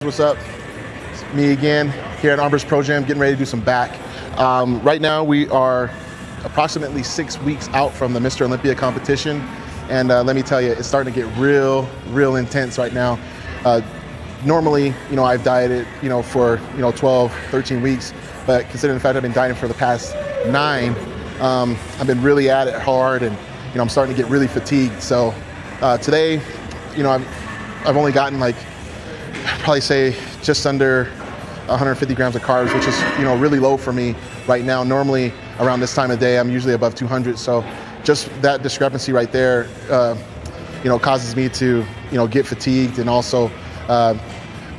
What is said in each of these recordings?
What's up? It's me again here at Armbrust Pro Gym, getting ready to do some back. Right now we are approximately 6 weeks out from the Mr. Olympia competition, and let me tell you, it's starting to get real intense right now. Normally, I've dieted, for 12, 13 weeks, but considering the fact I've been dieting for the past 9, I've been really at it hard, and I'm starting to get really fatigued. So today, I've only gotten probably say just under 150 grams of carbs, which is really low for me right now. Normally around this time of day I'm usually above 200, so just that discrepancy right there causes me to get fatigued, and also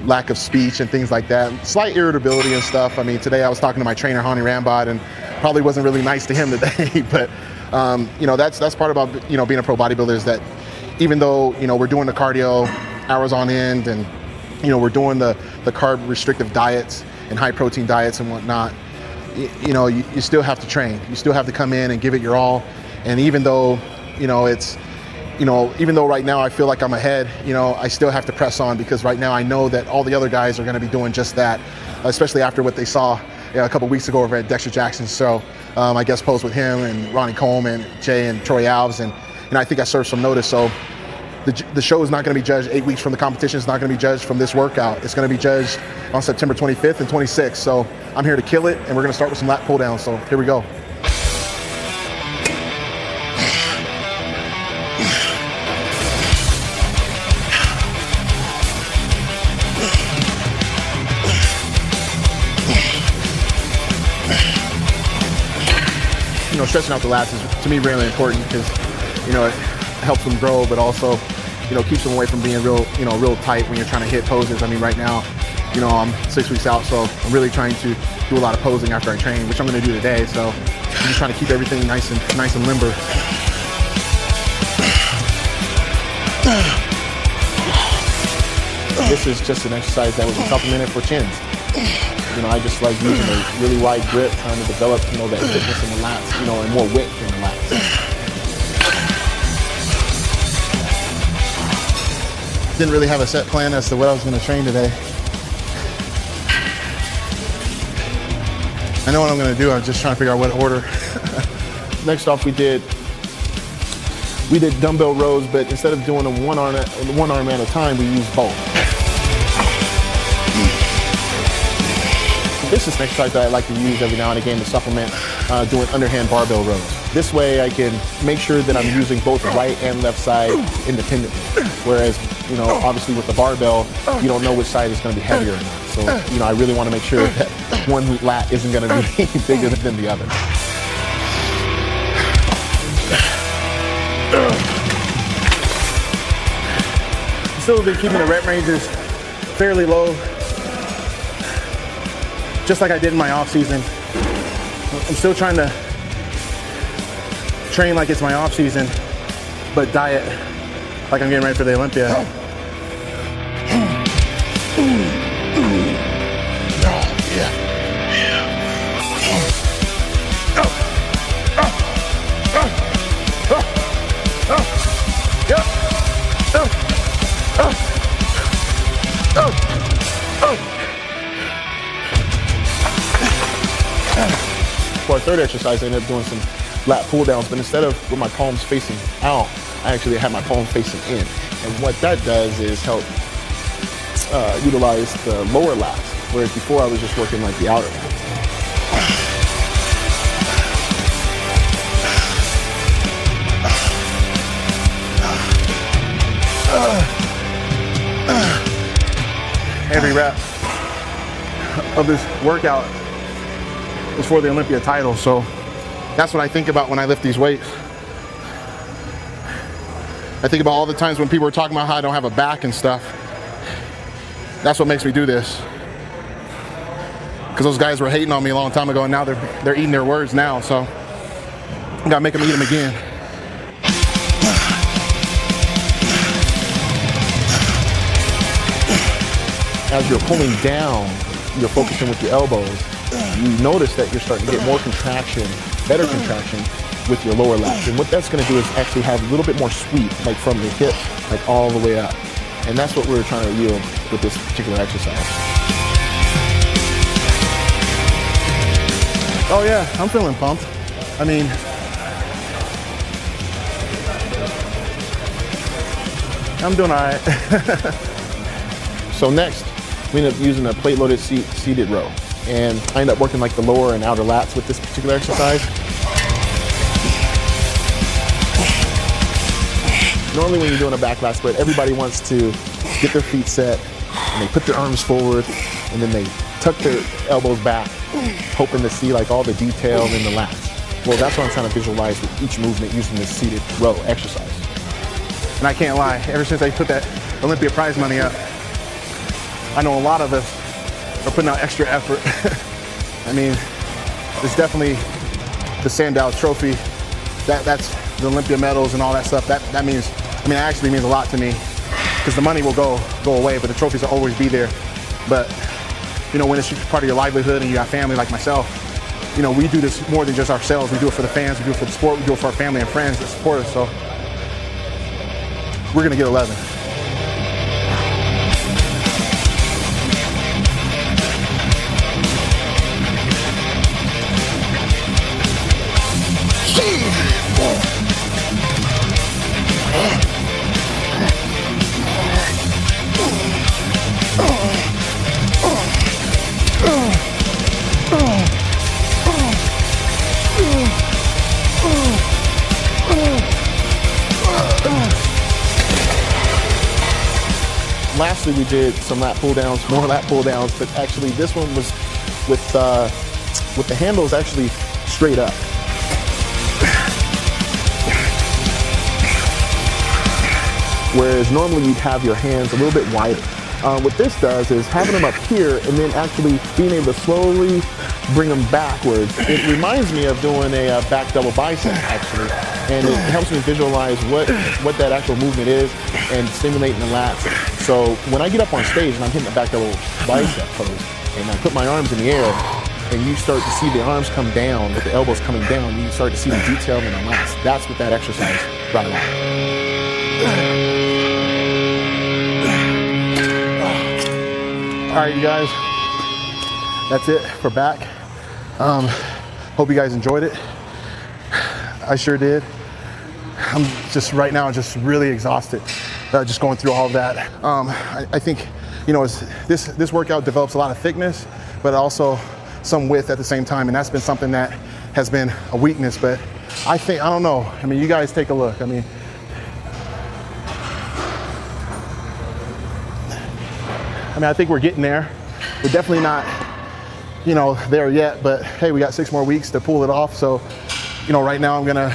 lack of speech and things like that, slight irritability and stuff. I mean, today I was talking to my trainer Hani Rambod, and probably wasn't really nice to him today, but that's part about being a pro bodybuilder, is that even though we're doing the cardio hours on end, and we're doing the carb restrictive diets and high protein diets and whatnot, you still have to train. You still have to come in and give it your all. And even though even though right now I feel like I'm ahead, I still have to press on, because right now I know that all the other guys are going to be doing just that, especially after what they saw a couple weeks ago over at Dexter Jackson's show. I guest posed with him and Ronnie Coleman, Jay and Troy Alves, and I think I served some notice. So the show is not going to be judged 8 weeks from the competition. It's not going to be judged from this workout. It's going to be judged on September 25th and 26th. So I'm here to kill it, and we're going to start with some lat pull downs. So here we go. Stretching out the lats is, to me, really important, because it helps them grow, but also keeps them away from being real tight when you're trying to hit poses. I mean, right now I'm 6 weeks out, so I'm really trying to do a lot of posing after I train, which I'm going to do today. So I'm just trying to keep everything nice and limber. This is just an exercise that was a supplement for chins. I just like using a really wide grip, trying to develop, that thickness in the lats, and more width in the lats. Didn't really have a set plan as to what I was going to train today. I know what I'm going to do. I'm just trying to figure out what order. Next off, we did dumbbell rows, but instead of doing them one arm at a time, we used both. This is an exercise that I like to use every now and again to supplement doing underhand barbell rows. This way I can make sure that I'm using both right and left side independently. Whereas, obviously with the barbell, you don't know which side is going to be heavier or not. So, I really want to make sure that one lat isn't going to be bigger than the other. Still been keeping the rep ranges fairly low, just like I did in my off season. I'm still trying to train like it's my off season, but diet like I'm getting ready for the Olympia. For our third exercise, I ended up doing some lat pull downs, but instead of with my palms facing out, I actually had my palms facing in. And what that does is help utilize the lower lats, whereas before I was just working like the outer lats. Every rep of this workout was for the Olympia title, so that's what I think about when I lift these weights. I think about all the times when people are talking about how I don't have a back and stuff. That's what makes me do this. Because those guys were hating on me a long time ago, and now they're eating their words now, so I gotta make them eat them again. As you're pulling down, you're focusing with your elbows. You notice that you're starting to get more contraction, better contraction with your lower lats. And what that's going to do is actually have a little bit more sweep, like from the hip, like all the way up. And that's what we're trying to yield with this particular exercise. Oh yeah, I'm feeling pumped. I mean, I'm doing all right. So next, we end up using a plate-loaded seated row. And I end up working like the lower and outer lats with this particular exercise. Normally when you're doing a back lat split, everybody wants to get their feet set, and they put their arms forward, and then they tuck their elbows back, hoping to see like all the detail in the lats. Well, that's what I'm trying to visualize with each movement using this seated row exercise. And I can't lie, ever since I put that Olympia prize money up, I know a lot of us are putting out extra effort. I mean, it's definitely the Sandow trophy. That's the Olympia medals and all that stuff. That means, I mean, it actually means a lot to me, because the money will go away, but the trophies will always be there. But, you know, when it's part of your livelihood and you have family like myself, you know, we do this more than just ourselves. We do it for the fans, we do it for the sport, we do it for our family and friends that support us. So we're gonna get 11. Lastly, we did some lat pull downs, more lat pull downs, but actually this one was with the handles actually straight up. Whereas normally you'd have your hands a little bit wider. What this does is having them up here and then actually being able to slowly bring them backwards. It reminds me of doing a back double bicep actually, and it helps me visualize what that actual movement is and stimulating the lats. So when I get up on stage and I'm hitting the back double bicep pose and I put my arms in the air and you start to see the arms come down with the elbows coming down, you start to see the detail in the lats. That's what that exercise brought about. All right, you guys, that's it for back. Hope you guys enjoyed it. I sure did. I'm just right now just really exhausted, just going through all of that. I think, you know, this workout develops a lot of thickness, but also some width at the same time, and that's been something that has been a weakness. But I don't know. I mean, you guys take a look. I mean, I think we're getting there. We're definitely not, you know, there yet, but hey, we got 6 more weeks to pull it off. So, you know, right now I'm gonna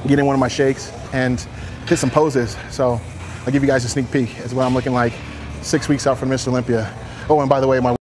get in one of my shakes and hit some poses. So I'll give you guys a sneak peek as what I'm looking like 6 weeks out from Mr. Olympia. Oh, and by the way, my